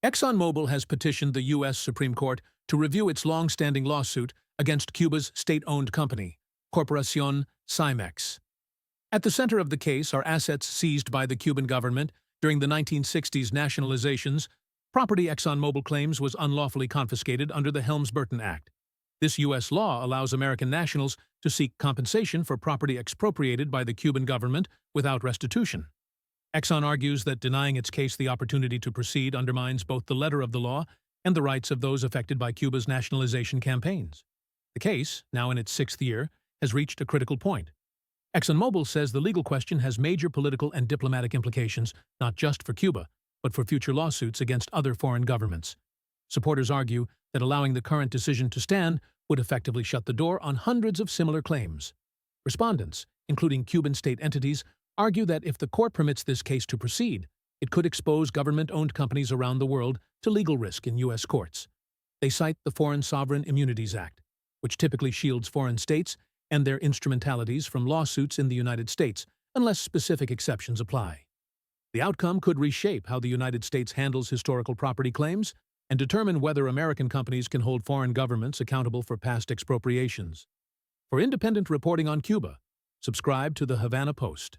ExxonMobil has petitioned the U.S. Supreme Court to review its long-standing lawsuit against Cuba's state-owned company, Corporación CIMEX. At the center of the case are assets seized by the Cuban government during the 1960s nationalizations. Property ExxonMobil claims was unlawfully confiscated under the Helms-Burton Act. This U.S. law allows American nationals to seek compensation for property expropriated by the Cuban government without restitution. Exxon argues that denying its case the opportunity to proceed undermines both the letter of the law and the rights of those affected by Cuba's nationalization campaigns. The case, now in its sixth year, has reached a critical point. ExxonMobil says the legal question has major political and diplomatic implications, not just for Cuba, but for future lawsuits against other foreign governments. Supporters argue that allowing the current decision to stand would effectively shut the door on hundreds of similar claims. Respondents, including Cuban state entities, argue that if the court permits this case to proceed, it could expose government-owned companies around the world to legal risk in U.S. courts. They cite the Foreign Sovereign Immunities Act, which typically shields foreign states and their instrumentalities from lawsuits in the United States, unless specific exceptions apply. The outcome could reshape how the United States handles historical property claims and determine whether American companies can hold foreign governments accountable for past expropriations. For independent reporting on Cuba, subscribe to the Havana Post.